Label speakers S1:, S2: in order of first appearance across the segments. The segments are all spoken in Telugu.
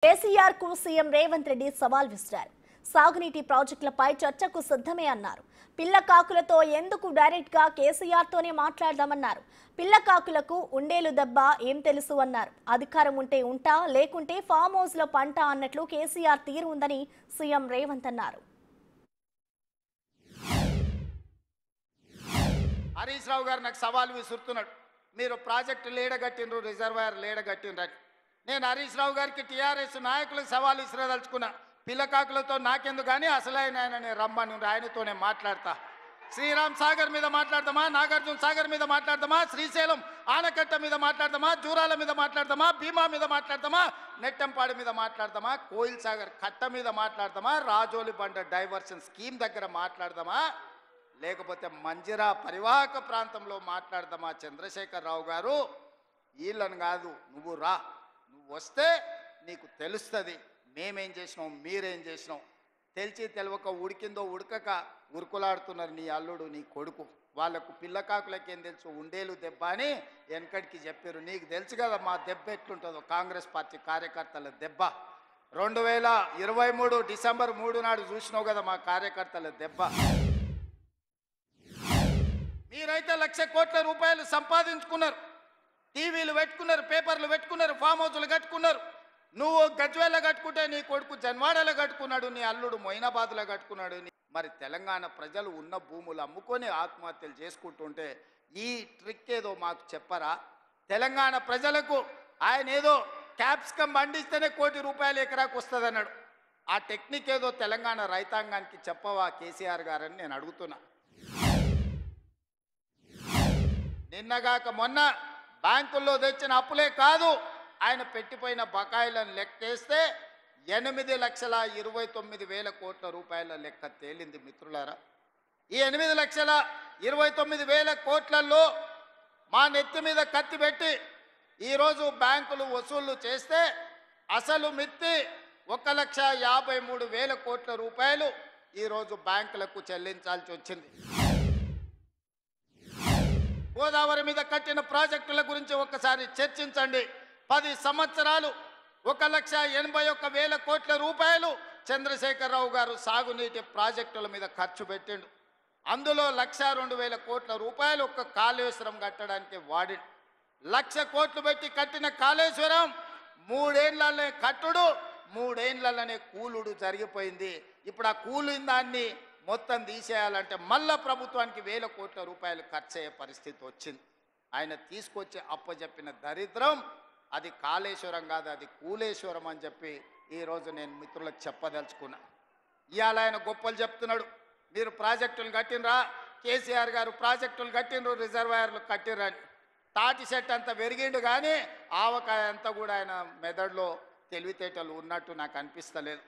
S1: కేసీఆర్ కు సీఎం రేవంత్ రెడ్డి సవాల్ విసిరారు. సాగునీటి ప్రాజెక్టులపై చర్చకు సిద్ధమే అన్నారు. పిల్ల కాకులతో ఎందుకు డైరెక్ట్ గా కేసీఆర్ తోనే మాట్లాడదామన్నారు. పిల్ల కాకులకు ఉండేలు దెబ్బ ఏం తెలుసు అన్నారు. అధికారం ఉంటే ఉంటా, లేకుంటే ఫామ్ హౌస్ లో పంట అన్నట్లు కేసీఆర్ తీరు ఉందని సీఎం రేవంత్ అన్నారు.
S2: హరీష్ రావు గారు నాకు సవాల్ విసురుతున్నాడు. మీరు ప్రాజెక్టు లేడగట్టినరు, రిజర్వాయర్ లేడగట్టినరని. నేను హరీష్ రావు గారికి టీఆర్ఎస్ నాయకులకు సవాల్ విసిరదలుచుకున్నా. పిల్లకాకులతో నాకెందుకు కానీ అసలైన ఆయన రమ్మని ఆయనతోనే మాట్లాడతా. శ్రీరామ్ సాగర్ మీద మాట్లాడదామా, నాగార్జున సాగర్ మీద మాట్లాడదామా, శ్రీశైలం ఆనకట్ట మీద మాట్లాడదామా, జూరాల మీద మాట్లాడదామా, భీమా మీద మాట్లాడదామా, నెట్టంపాడి మీద మాట్లాడదామా, కోయిల్ సాగర్ కట్ట మీద మాట్లాడదామా, రాజోలి బండ డైవర్షన్ స్కీమ్ దగ్గర మాట్లాడదామా, లేకపోతే మంజిరా పరివాహక ప్రాంతంలో మాట్లాడదామా? చంద్రశేఖర్ రావు గారు, వీళ్ళని కాదు, నువ్వు రా, నువ్వు వస్తే నీకు తెలుస్తుంది మేమేం చేసినాం, మీరేం చేసినాం. తెలిసి తెలవక ఉడికిందో ఉడకక ఉరుకులాడుతున్నారు నీ అల్లుడు, నీ కొడుకు. వాళ్లకు పిల్లకాకులకేం తెలుసు, ఉండేలు దెబ్బ అని వెనకడికి చెప్పారు. నీకు తెలుసు కదా మా దెబ్బ ఎట్లుంటుందో, కాంగ్రెస్ పార్టీ కార్యకర్తల దెబ్బ. 2023 డిసెంబర్ 3 నాడు చూసినావు కదా మా కార్యకర్తల దెబ్బ. మీరైతే 1,00,000 కోట్ల రూపాయలు సంపాదించుకున్నారు, టీవీలు పెట్టుకున్నారు, పేపర్లు పెట్టుకున్నారు, ఫామ్ హౌస్లు కట్టుకున్నారు. నువ్వు గజ్వేల్లో కట్టుకుంటే నీ కొడుకు జన్వాడలో కట్టుకున్నాడు, నీ అల్లుడు మొయినాబాద్లో కట్టుకున్నాడు. మరి తెలంగాణ ప్రజలు ఉన్న భూములు అమ్ముకొని ఆత్మహత్యలు చేసుకుంటుంటే ఈ ట్రిక్ ఏదో మాకు చెప్పరా? తెలంగాణ ప్రజలకు ఆయన ఏదో క్యాప్సికం పండిస్తేనే ₹1 కోటి ఎకరాకు వస్తుంది అన్నాడు. ఆ టెక్నిక్ ఏదో తెలంగాణ రైతాంగానికి చెప్పవా కేసీఆర్ గారని నేను అడుగుతున్నా. నిన్నగాక మొన్న బ్యాంకుల్లో తెచ్చిన అప్పులే కాదు, ఆయన పెట్టిపోయిన బకాయిలను లెక్కేస్తే 8,29,000 కోట్ల రూపాయల లెక్క తేలింది మిత్రులారా. ఈ 8,29,000 కోట్లలో మా నెత్తి మీద కత్తి పెట్టి ఈరోజు బ్యాంకులు వసూళ్లు చేస్తే అసలు మిత్తి 1,53,000 కోట్ల రూపాయలు ఈరోజు బ్యాంకులకు చెల్లించాల్సి వచ్చింది. గోదావరి మీద కట్టిన ప్రాజెక్టుల గురించి ఒక్కసారి చర్చించండి. 10 సంవత్సరాలు 1,81,000 కోట్ల రూపాయలు చంద్రశేఖరరావు గారు సాగునీటి ప్రాజెక్టుల మీద ఖర్చు పెట్టిండు. అందులో 1,02,000 కోట్ల రూపాయలు ఒక్క కాళేశ్వరం కట్టడానికి వాడి. 1,00,000 కోట్లు పెట్టి కట్టిన కాళేశ్వరం 3 ఏళ్లనే కట్టుడు, 3 ఏళ్లనే కూలుడు జరిగిపోయింది. ఇప్పుడు ఆ కూలిన దాన్ని మొత్తం తీసేయాలంటే మళ్ళా ప్రభుత్వానికి 1,000 కోట్ల రూపాయలు ఖర్చు అయ్యే పరిస్థితి వచ్చింది. ఆయన తీసుకొచ్చి అప్పచెప్పిన దరిద్రం అది కాళేశ్వరం కాదు, అది కూలేశ్వరం అని చెప్పి ఈరోజు నేను మిత్రులకు చెప్పదలుచుకున్నా. ఇవాళ ఆయన గొప్పలు చెప్తున్నాడు. మీరు ప్రాజెక్టులు కట్టినరా, కేసీఆర్ గారు ప్రాజెక్టులు కట్టినరు, రిజర్వాయర్లు కట్టిరని. తాటి చెట్టు అంతా పెరిగిండు కానీ ఆవకాయ అంతా కూడా ఆయన మెదడులో తెలివితేటలు ఉన్నట్టు నాకు అనిపిస్తలేదు.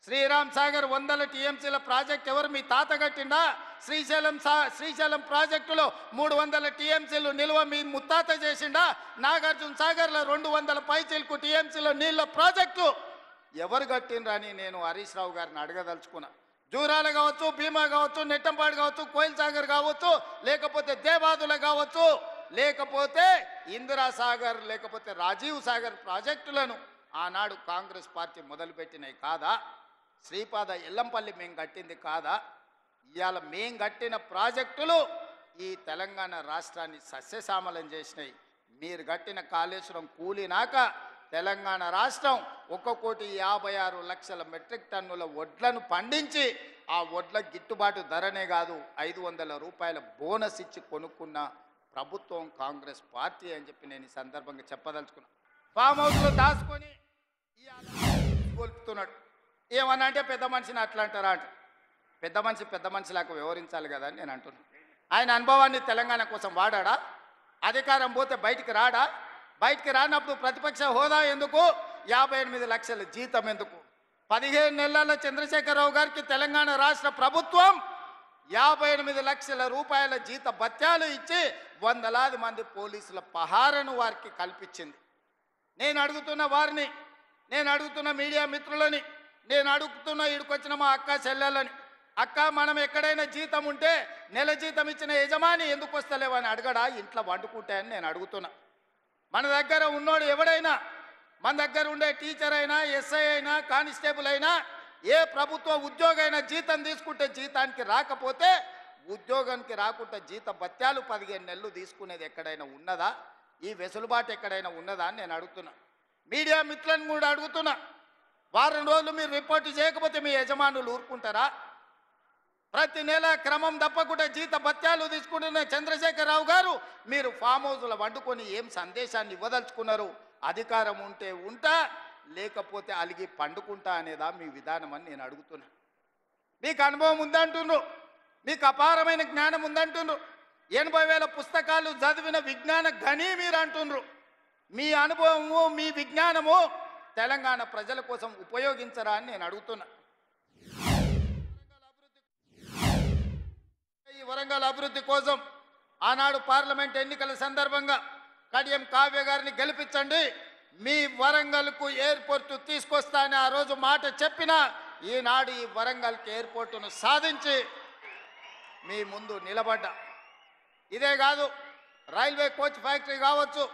S2: శ్రీరామ్ సాగర్ 100 టీఎంసీల ప్రాజెక్ట్ ఎవరు, మీ తాత కట్టిండా? శ్రీశైలం ప్రాజెక్టులో 300 టీఎంసీలు నిల్వ మీ ముత్తాత చేసిండా? నాగార్జున సాగర్లో 200 పైచీలకు టీఎంసీల నీళ్ళ ప్రాజెక్టు ఎవరు కట్టిండ్రని నేను హరీష్ రావు గారిని అడగదలుచుకున్నా. జూరాల కావచ్చు, భీమా కావచ్చు, నెట్టంపాడు కావచ్చు, కోయిల్ సాగర్ కావచ్చు, లేకపోతే దేవాదుల కావచ్చు, లేకపోతే ఇందిరా సాగర్, లేకపోతే రాజీవ్ సాగర్ ప్రాజెక్టులను ఆనాడు కాంగ్రెస్ పార్టీ మొదలుపెట్టినవి కాదా? శ్రీపాద ఎల్లంపల్లి మేము కట్టింది కాదా? ఇవాళ మేం కట్టిన ప్రాజెక్టులు ఈ తెలంగాణ రాష్ట్రాన్ని సస్యశ్యామలం చేసినాయి. మీరు కట్టిన కాళేశ్వరం కూలినాక తెలంగాణ రాష్ట్రం 1,56,00,000 మెట్రిక్ టన్నుల వడ్లను పండించి ఆ వడ్ల గిట్టుబాటు ధరనే కాదు ₹500 బోనస్ ఇచ్చి కొనుక్కున్న ప్రభుత్వం కాంగ్రెస్ పార్టీ అని చెప్పి నేను ఈ సందర్భంగా చెప్పదలుచుకున్నా. ఫామ్ హౌస్లో దాచుకొని గొలుపుతున్నాడు. ఏమన్నా అంటే పెద్ద మనిషిని అట్లా అంటారా అంట. పెద్ద మనిషిలాగా వ్యవహరించాలి కదా అని నేను అంటున్నాను. ఆయన అనుభవాన్ని తెలంగాణ కోసం వాడా? అధికారం పోతే బయటికి రాడా? బయటికి రానప్పుడు ప్రతిపక్ష హోదా ఎందుకు? 58 లక్షల జీతం ఎందుకు? 15 నెలల చంద్రశేఖరరావు గారికి తెలంగాణ రాష్ట్ర ప్రభుత్వం 58 లక్షల రూపాయల జీత భత్యాలు ఇచ్చి వందలాది మంది పోలీసుల పహారను వారికి కల్పించింది. నేను అడుగుతున్న వారిని, నేను అడుగుతున్న మీడియా మిత్రులని, నేను అడుగుతున్న ఈడుకొచ్చిన మా అక్క చెల్లెలని, అక్క మనం ఎక్కడైనా జీతం ఉంటే నెల జీతం ఇచ్చిన యజమాని ఎందుకు వస్తలేవని అడగడా? ఇంట్లో వండుకుంటాయని నేను అడుగుతున్నా. మన దగ్గర ఉన్నోడు ఎవడైనా మన దగ్గర ఉండే టీచర్ అయినా, ఎస్ఐ అయినా, కానిస్టేబుల్ అయినా, ఏ ప్రభుత్వ ఉద్యోగైనా జీతం తీసుకుంటే జీతానికి రాకపోతే ఉద్యోగానికి రాకుండా జీత భత్యాలు 15 నెలలు తీసుకునేది ఎక్కడైనా ఉన్నదా? ఈ వెసులుబాటు ఎక్కడైనా ఉన్నదా అని నేను అడుగుతున్నా. మీడియా మిత్రులను కూడా అడుగుతున్నా, వారం రోజులు మీరు రిపోర్టు చేయకపోతే మీ యజమానులు ఊరుకుంటారా? ప్రతి నెల క్రమం తప్పకుండా జీత భత్యాలు తీసుకుంటున్న చంద్రశేఖరరావు గారు, మీరు ఫామ్ హౌస్లో వండుకొని ఏం సందేశాన్ని ఇవ్వదలుచుకున్నారు? అధికారం ఉంటే ఉంటా, లేకపోతే అలిగి పండుకుంటా అనేదా మీ విధానం అని నేను అడుగుతున్నా. మీకు అనుభవం ఉందంటున్నారు, మీకు అపారమైన జ్ఞానం ఉందంటున్నారు, 80,000 పుస్తకాలు చదివిన విజ్ఞాన గని మీరు అంటున్నారు. మీ అనుభవము, మీ విజ్ఞానము తెలంగాణ ప్రజల కోసం ఉపయోగించరా అని నేను అడుగుతున్నా. ఈ వరంగల్ అభివృద్ధి కోసం ఆనాడు పార్లమెంట్ ఎన్నికల సందర్భంగా కడియం కావ్య గారిని గెలిపించండి, మీ వరంగల్కు ఎయిర్పోర్టు తీసుకొస్తా అని ఆ రోజు మాట చెప్పిన, ఈనాడు ఈ వరంగల్కి ఎయిర్పోర్టును సాధించి మీ ముందు నిలబడ్డా. ఇదే కాదు, రైల్వే కోచ్ ఫ్యాక్టరీ కావచ్చు,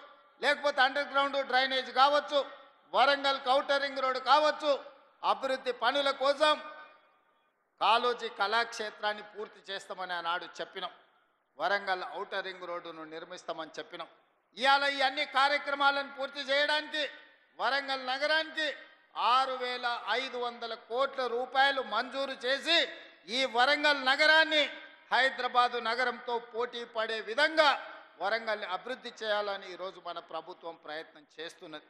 S2: లేకపోతే అండర్ గ్రౌండ్ డ్రైనేజ్ కావచ్చు, వరంగల్ ఔటర్ రింగ్ రోడ్డు కావచ్చు, అభివృద్ధి పనుల కోసం కాళోజీ కళాక్షేత్రాన్ని పూర్తి చేస్తామని ఆనాడు చెప్పినాం. వరంగల్ ఔటర్ రింగ్ రోడ్డును నిర్మిస్తామని చెప్పినాం. ఇవాళ ఈ అన్ని కార్యక్రమాలను పూర్తి చేయడానికి వరంగల్ నగరానికి 6,500 కోట్ల రూపాయలు మంజూరు చేసి ఈ వరంగల్ నగరాన్ని హైదరాబాదు నగరంతో పోటీ పడే విధంగా వరంగల్ని అభివృద్ధి చేయాలని ఈరోజు మన ప్రభుత్వం ప్రయత్నం చేస్తున్నది.